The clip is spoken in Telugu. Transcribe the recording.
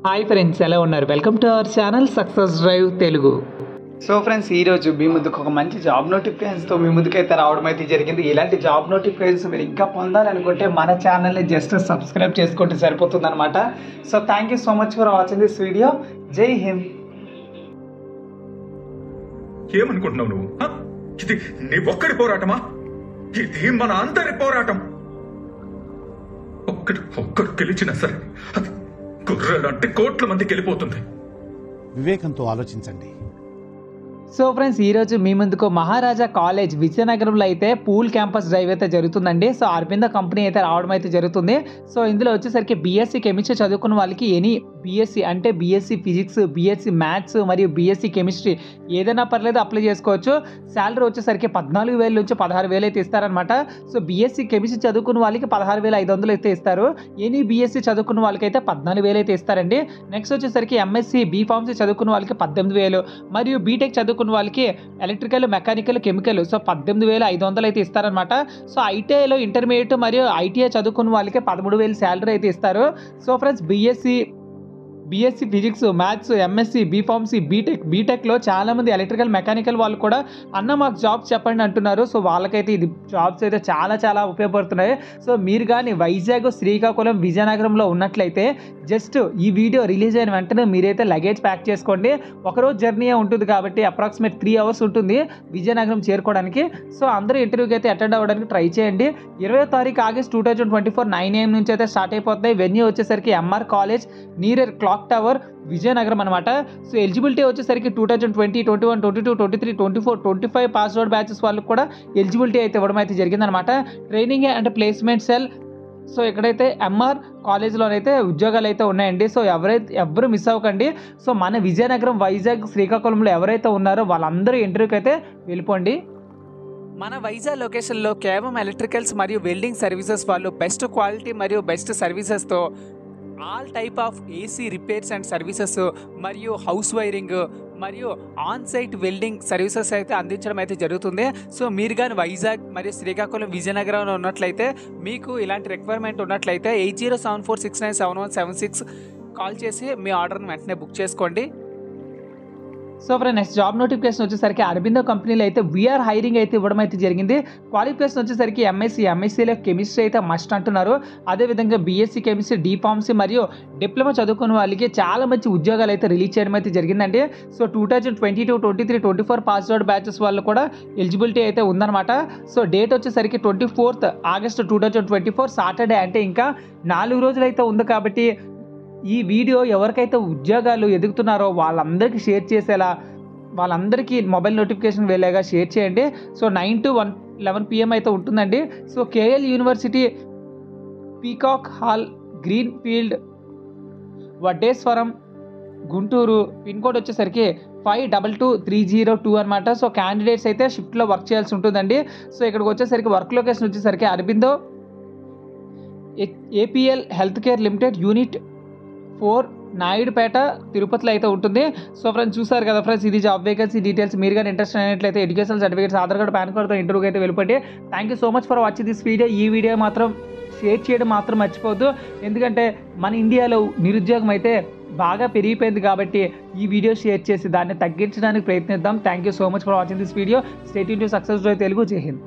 హాయ్ ఫ్రెండ్స్, ఎలా ఉన్నారు? Welcome to our channel success drive Telugu. So friends, ఈరోజు మీ ముందుకు ఒక మంచి జాబ్ నోటిఫికేషన్స్తో మీ ముందుకైతే రావడం అయితే జరిగింది. ఇలాంటి జాబ్ నోటిఫికేషన్స్ మీరు ఇంకా పొందాలనుకుంటే మన ఛానల్ని జస్ట్ సబ్స్క్రైబ్ చేసుకుంటే సరిపోతుంది అనమాట. So thank you so much for watching this video. జై హింద్. ఏమనుకుంటున్నావు నువ్వు? ఇది నీ ఒక్కడి పోరాటమా? ఇది మన అందరి పోరాటం. ఒక్కడు గెలిచినా సరే అది గుర్రెలంటే కోట్ల మందికి వెళ్ళిపోతుంది. వివేకంతో ఆలోచించండి. సో ఫ్రెండ్స్, ఈరోజు మీ ముందుకు మహారాజా కాలేజ్ విజయనగరంలో అయితే పూల్ క్యాంపస్ డ్రైవ్ అయితే జరుగుతుందండి. సో అరవింద కంపెనీ అయితే రావడం అయితే జరుగుతుంది. సో ఇందులో వచ్చేసరికి బీఎస్సీ కెమిస్ట్రీ చదువుకున్న వాళ్ళకి ఎనీ బీఎస్సీ అంటే బీఎస్సీ ఫిజిక్స్, బీఎస్సీ మ్యాథ్స్ మరియు బీఎస్సీ కెమిస్ట్రీ ఏదైనా పర్లేదు అప్లై చేసుకోవచ్చు. శాలరీ వచ్చేసరికి 14,000 నుంచి 16,000 అయితే ఇస్తారనమాట. సో బీఎస్సీ కెమిస్ట్రీ చదువుకున్న వాళ్ళకి 16,500 అయితే ఇస్తారు. ఎనీ బీఎస్సీ చదువుకున్న వాళ్ళకి అయితే 14,000 అయితే ఇస్తారండి. నెక్స్ట్ వచ్చేసరికి ఎంఎస్సీ బీఫార్మసీ చదువుకున్న వాళ్ళకి 18,000 మరియు బీటెక్ చదువుకున్న వాళ్ళకి ఎలక్ట్రికల్, మెకానికల్, కెమికల్ సో 18,500 అయితే ఇస్తారనమాట. సో ఐటీఐలో ఇంటర్మీడియట్ మరియు ఐటీఐ చదువుకున్న వాళ్ళకి 13,000 శాలరీ అయితే ఇస్తారు. So friends, BSc physics, maths, MSc, B Pharmacy, బీటెక్లో చాలామంది ఎలక్ట్రికల్, మెకానికల్ వాళ్ళు కూడా అన్న మాకు జాబ్స్ చెప్పండి అంటున్నారు. సో వాళ్ళకైతే ఇది జాబ్స్ అయితే చాలా ఉపయోగపడుతున్నాయి. సో మీరు కానీ వైజాగ్, శ్రీకాకుళం, విజయనగరంలో ఉన్నట్లయితే జస్ట్ ఈ వీడియో రిలీజ్ అయిన వెంటనే మీరైతే లగేజ్ ప్యాక్ చేసుకోండి. ఒకరోజు జర్నీ ఉంటుంది కాబట్టి అప్రాక్సిమేట్ 3 hours ఉంటుంది విజయనగరం చేరుకోవడానికి. సో అందరూ ఇంటర్వ్యూకి అయితే అటెండ్ అవ్వడానికి ట్రై చేయండి. 20వ తారీఖు ఆగస్ట్ 2024 9 AM నుంచి అయితే స్టార్ట్ అయిపోతాయి. వెన్యూ వచ్చేసరికి MR college near clock tower Vizianagaram అనమాట. సో ఎలిజిబిలిటీ వచ్చేసరికి 2020, 21, 22, 23, 24, 25 పాస్వర్డ్ బ్యాచెస్ వాళ్ళకి కూడా ఎలిజిబిలిటీ అయితే ఇవ్వడం అయితే జరిగిందనమాట. Training and placement cell. So ఇక్కడైతే ఎంఆర్ కాలేజ్లోనైతే ఉద్యోగాలు అయితే ఉన్నాయండి. సో ఎవరు మిస్ అవ్వకండి. సో మన విజయనగరం, వైజాగ్, శ్రీకాకుళంలో ఎవరైతే ఉన్నారో వాళ్ళందరూ ఇంటర్వ్యూకి అయితే వెళ్ళిపోండి. మన వైజాగ్ లొకేషన్లో కేవలం ఎలక్ట్రికల్స్ మరియు వెల్డింగ్ సర్వీసెస్ వాళ్ళు బెస్ట్ క్వాలిటీ మరియు బెస్ట్ సర్వీసెస్తో all type of AC repairs and services మరియు హౌస్ వైరింగ్ మరియు ఆన్ సైట్ వెల్డింగ్ సర్వీసెస్ అయితే అందించడం అయితే జరుగుతుంది. సో మీరు కానీ వైజాగ్ మరియు శ్రీకాకుళం, విజయనగరంలో ఉన్నట్లయితే మీకు ఇలాంటి రిక్వైర్మెంట్ ఉన్నట్లయితే 8074697176 కాల్ చేసి మీ ఆర్డర్ని వెంటనే బుక్ చేసుకోండి. So friend, next job notification వచ్చేసరికి అరబిందో కంపెనీలో అయితే వీఆర్ హైరింగ్ అయితే ఇవ్వడం అయితే జరిగింది. క్వాలిఫికేషన్ వచ్చేసరికి ఎంఎస్సీలో కెమిస్ట్రీ అయితే మస్ట్ అంటున్నారు. అదేవిధంగా బీఎస్సీ కెమిస్ట్రీ, డీఫార్మసీ మరియు డిప్లొమా చదువుకున్న వాళ్ళకి చాలా మంచి ఉద్యోగాలు అయితే రిలీజ్ చేయడం అయితే జరిగిందండి. సో 2022, 23, 24 పాస్వర్డ్ బ్యాచెస్ వాళ్ళు కూడా ఎలిజిబిలిటీ అయితే ఉందన్నమాట. సో డేట్ వచ్చేసరికి 24th ఆగస్ట్ 2024 సాటర్డే, అంటే ఇంకా 4 రోజులు అయితే ఉంది. కాబట్టి ఈ వీడియో ఎవరికైతే ఉద్యోగాలు ఎదుగుతున్నారో వాళ్ళందరికీ షేర్ చేసేలా, వాళ్ళందరికీ మొబైల్ నోటిఫికేషన్ వెళ్ళేగా షేర్ చేయండి. సో 9 to 11 PM అయితే ఉంటుందండి. So KL university, peacock hall, green field, Vaddeswaram, Guntur. Pin code వచ్చేసరికి 522302 అనమాట. సో క్యాండిడేట్స్ అయితే షిఫ్ట్లో వర్క్ చేయాల్సి ఉంటుందండి. సో ఇక్కడికి వచ్చేసరికి వర్క్ లొకేషన్ వచ్చేసరికి Aurobindo APL health care limited unit 4 Naidupeta, తిరుపతిలో అయితే ఉంటుంది. సో ఫ్రెండ్స్, చూసారు కదా ఫ్రెండ్స్, ఇది జాబ్ వేకెన్సీ డీటెయిల్స్. మీరు కానీ ఇంట్రెస్ట్ అయినట్లయితే education certificates, Aadhaar card, pan కార్డుతో ఇంటర్వ్యూకి అయితే వెళ్ళిపోండి. Thank you so much for watching this video. ఈ వీడియో మాత్రం షేర్ చేయడం మాత్రం మర్చిపోవద్దు. ఎందుకంటే మన ఇండియాలో నిరుద్యోగం అయితే బాగా పెరిగిపోయింది కాబట్టి ఈ వీడియో షేర్ చేసి దాన్ని తగ్గించడానికి ప్రయత్నిద్దాం. Thank you so much for watching this video. Stay tune to success drive Telugu. జై హింద్.